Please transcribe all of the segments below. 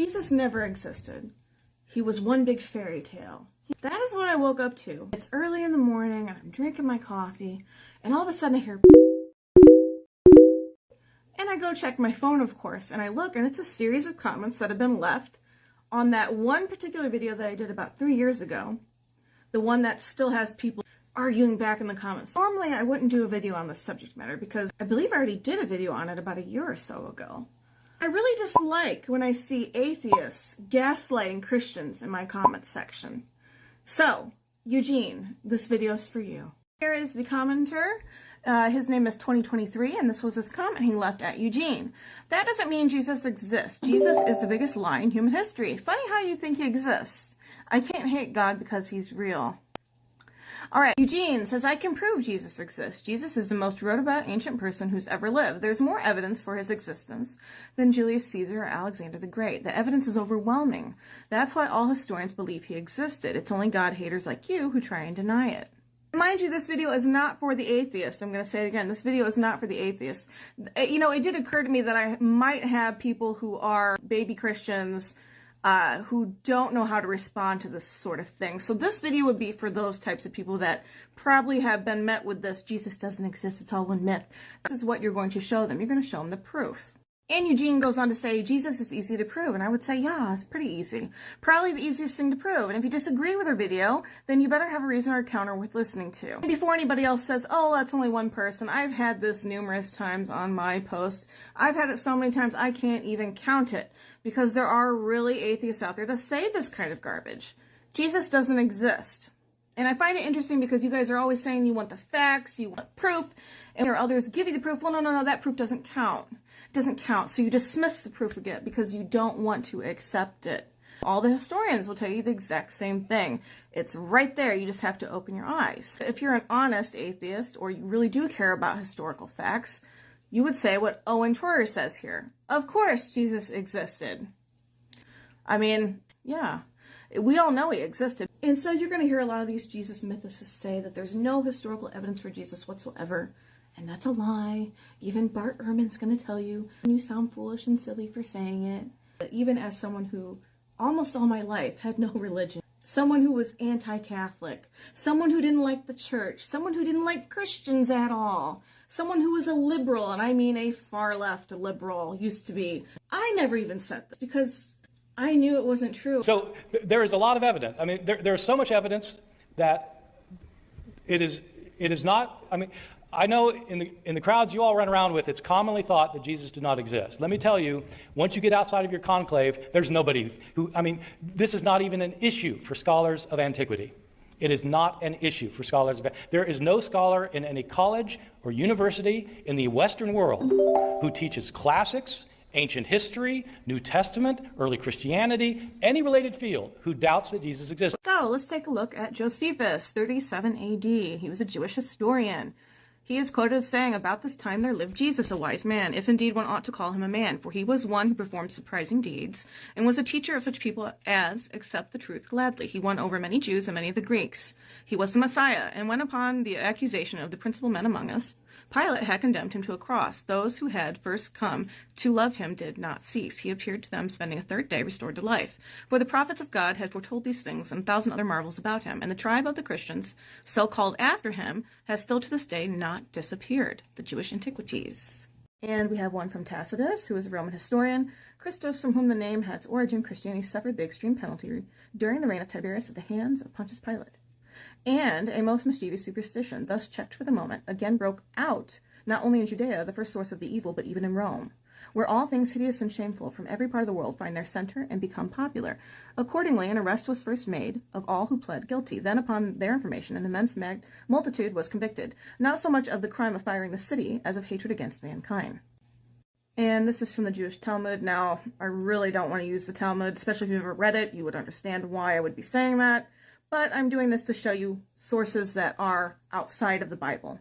Jesus never existed. He was one big fairy tale. That is what I woke up to. It's early in the morning, and I'm drinking my coffee, and all of a sudden I hear and I go check my phone, of course, and I look, and it's a series of comments that have been left on that one particular video that I did about 3 years ago. The one that still has people arguing back in the comments. Normally, I wouldn't do a video on this subject matter because I believe I already did a video on it about a year or so ago. I really dislike when I see atheists gaslighting Christians in my comment section. So, Eugene, this video is for you. Here is the commenter. His name is 2023, and this was his comment he left at Eugene. That doesn't mean Jesus exists. Jesus is the biggest lie in human history. Funny how you think he exists. I can't hate God because he's real. All right, Eugene says, I can prove Jesus exists. Jesus is the most wrote about ancient person who's ever lived. There's more evidence for his existence than Julius Caesar or Alexander the Great. The evidence is overwhelming. That's why all historians believe he existed. It's only God haters like you who try and deny it. Mind you, this video is not for the atheist. I'm going to say it again. This video is not for the atheist. You know, it did occur to me that I might have people who are baby Christians who don't know how to respond to this sort of thing. So this video would be for those types of people that probably have been met with this, Jesus doesn't exist, it's all one myth. This is what you're going to show them. You're going to show them the proof. And Eugene goes on to say, Jesus is easy to prove. And I would say, yeah, it's pretty easy. Probably the easiest thing to prove. And if you disagree with our video, then you better have a reason or a counter worth listening to. And before anybody else says, oh, that's only one person, I've had this numerous times on my post. I've had it so many times I can't even count it. Because there are really atheists out there that say this kind of garbage. Jesus doesn't exist. And I find it interesting because you guys are always saying you want the facts, you want proof, and there are others give you the proof. Well, no, that proof doesn't count. It doesn't count. So you dismiss the proof again because you don't want to accept it. All the historians will tell you the exact same thing. It's right there. You just have to open your eyes. If you're an honest atheist or you really do care about historical facts, you would say what Owen Troyer says here. Of course Jesus existed. I mean, yeah. We all know he existed. And so you're going to hear a lot of these Jesus mythicists say that there's no historical evidence for Jesus whatsoever. And that's a lie. Even Bart Ehrman's going to tell you, you sound foolish and silly for saying it. But even as someone who almost all my life had no religion, someone who was anti-Catholic, someone who didn't like the church, someone who didn't like Christians at all, someone who was a liberal, and I mean a far left liberal, used to be. I never even said this because I knew it wasn't true. So there is a lot of evidence. I mean, there's so much evidence that it is not, I mean, I know in the crowds you all run around with, it's commonly thought that Jesus did not exist. Let me tell you, once you get outside of your conclave, there's nobody who, I mean, this is not even an issue for scholars of antiquity. It is not an issue for scholars of, there is no scholar in any college or university in the Western world who teaches classics, ancient history, New Testament, early Christianity, any related field who doubts that Jesus exists. So let's take a look at Josephus, 37 AD. He was a Jewish historian. He is quoted as saying, about this time there lived Jesus, a wise man, if indeed one ought to call him a man, for he was one who performed surprising deeds, and was a teacher of such people as accept the truth gladly. He won over many Jews and many of the Greeks. He was the Messiah, and when upon the accusation of the principal men among us, Pilate had condemned him to a cross. Those who had first come to love him did not cease. He appeared to them, spending a third day restored to life. For the prophets of God had foretold these things and 1,000 other marvels about him. And the tribe of the Christians, so called after him, has still to this day not disappeared. The Jewish Antiquities. And we have one from Tacitus, who is a Roman historian. Christos, from whom the name had its origin, Christianity suffered the extreme penalty during the reign of Tiberius at the hands of Pontius Pilate. And a most mischievous superstition, thus checked for the moment, again broke out, not only in Judea, the first source of the evil, but even in Rome, where all things hideous and shameful from every part of the world find their center and become popular. Accordingly, an arrest was first made of all who pled guilty. Then, upon their information, an immense multitude was convicted, not so much of the crime of firing the city as of hatred against mankind. And this is from the Jewish Talmud. Now, I really don't want to use the Talmud, especially if you've ever read it. You would understand why I would be saying that. But I'm doing this to show you sources that are outside of the Bible.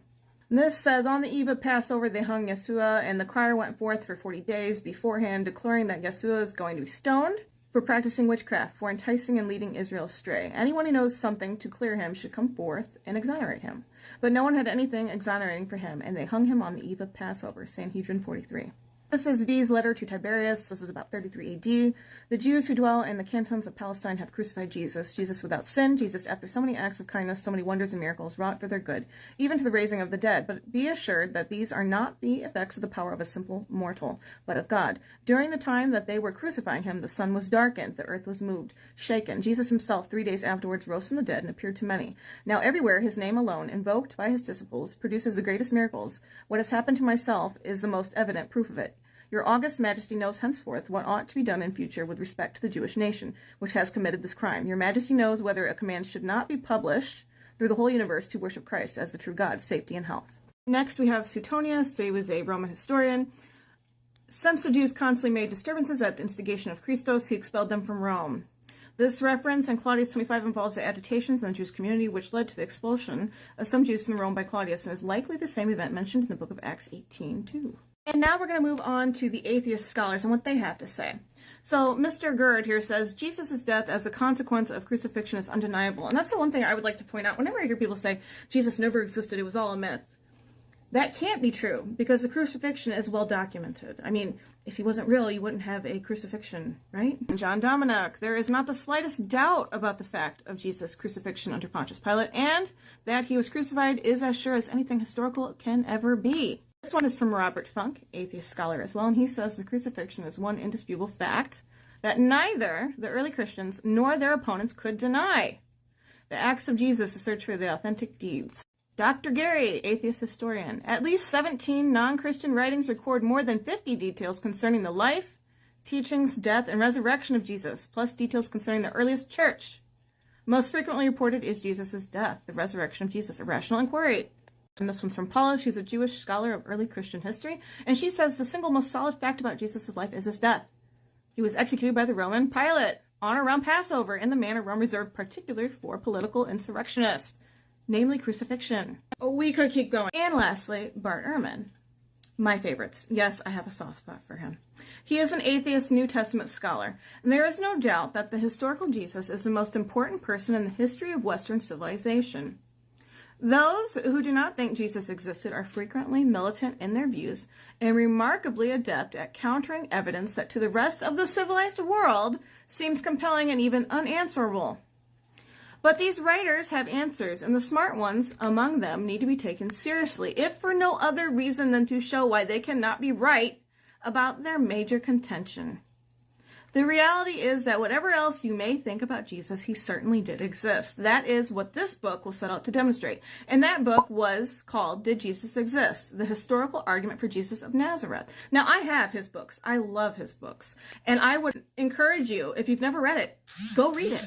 And this says, on the eve of Passover, they hung Yeshua, and the crier went forth for 40 days beforehand, declaring that Yeshua is going to be stoned for practicing witchcraft, for enticing and leading Israel astray. Anyone who knows something to clear him should come forth and exonerate him. But no one had anything exonerating for him, and they hung him on the eve of Passover, Sanhedrin 43. This is V's letter to Tiberius. This is about 33 AD. The Jews who dwell in the cantons of Palestine have crucified Jesus. Jesus without sin. Jesus after so many acts of kindness, so many wonders and miracles wrought for their good, even to the raising of the dead. But be assured that these are not the effects of the power of a simple mortal, but of God. During the time that they were crucifying him, the sun was darkened, the earth was moved, shaken. Jesus himself 3 days afterwards rose from the dead and appeared to many. Now everywhere his name alone, invoked by his disciples, produces the greatest miracles. What has happened to myself is the most evident proof of it. Your august majesty knows henceforth what ought to be done in future with respect to the Jewish nation, which has committed this crime. Your majesty knows whether a command should not be published through the whole universe to worship Christ as the true God, safety and health. Next we have Suetonius. He was a Roman historian. Since the Jews constantly made disturbances at the instigation of Christos, he expelled them from Rome. This reference in Claudius 25 involves the agitations in the Jewish community, which led to the expulsion of some Jews from Rome by Claudius, and is likely the same event mentioned in the book of Acts 18:2. And now we're going to move on to the atheist scholars and what they have to say. So Mr. Gerd here says, Jesus' death as a consequence of crucifixion is undeniable. And that's the one thing I would like to point out. Whenever I hear people say, Jesus never existed, it was all a myth. That can't be true, because the crucifixion is well documented. I mean, if he wasn't real, you wouldn't have a crucifixion, right? John Dominic, there is not the slightest doubt about the fact of Jesus' crucifixion under Pontius Pilate, and that he was crucified is as sure as anything historical can ever be. This one is from Robert Funk, atheist scholar as well, and he says the crucifixion is one indisputable fact that neither the early Christians nor their opponents could deny. The acts of Jesus, a search for the authentic deeds. Dr. Gary, atheist historian, at least 17 non-Christian writings record more than 50 details concerning the life, teachings, death, and resurrection of Jesus, plus details concerning the earliest church. Most frequently reported is Jesus' death, the resurrection of Jesus, a rational inquiry. And this one's from Paula. She's a Jewish scholar of early Christian history, and she says the single most solid fact about Jesus' life is his death. He was executed by the Roman Pilate on or around Passover in the manner Rome reserved particularly for political insurrectionists, namely crucifixion. We could keep going. And lastly, Bart Ehrman. My favorites. Yes, I have a soft spot for him. He is an atheist New Testament scholar, and there is no doubt that the historical Jesus is the most important person in the history of Western civilization. Those who do not think Jesus existed are frequently militant in their views and remarkably adept at countering evidence that to the rest of the civilized world seems compelling and even unanswerable. But these writers have answers, and the smart ones among them need to be taken seriously, if for no other reason than to show why they cannot be right about their major contention. The reality is that whatever else you may think about Jesus, he certainly did exist. That is what this book will set out to demonstrate. And that book was called Did Jesus Exist? The Historical Argument for Jesus of Nazareth. Now, I have his books. I love his books. And I would encourage you, if you've never read it, go read it.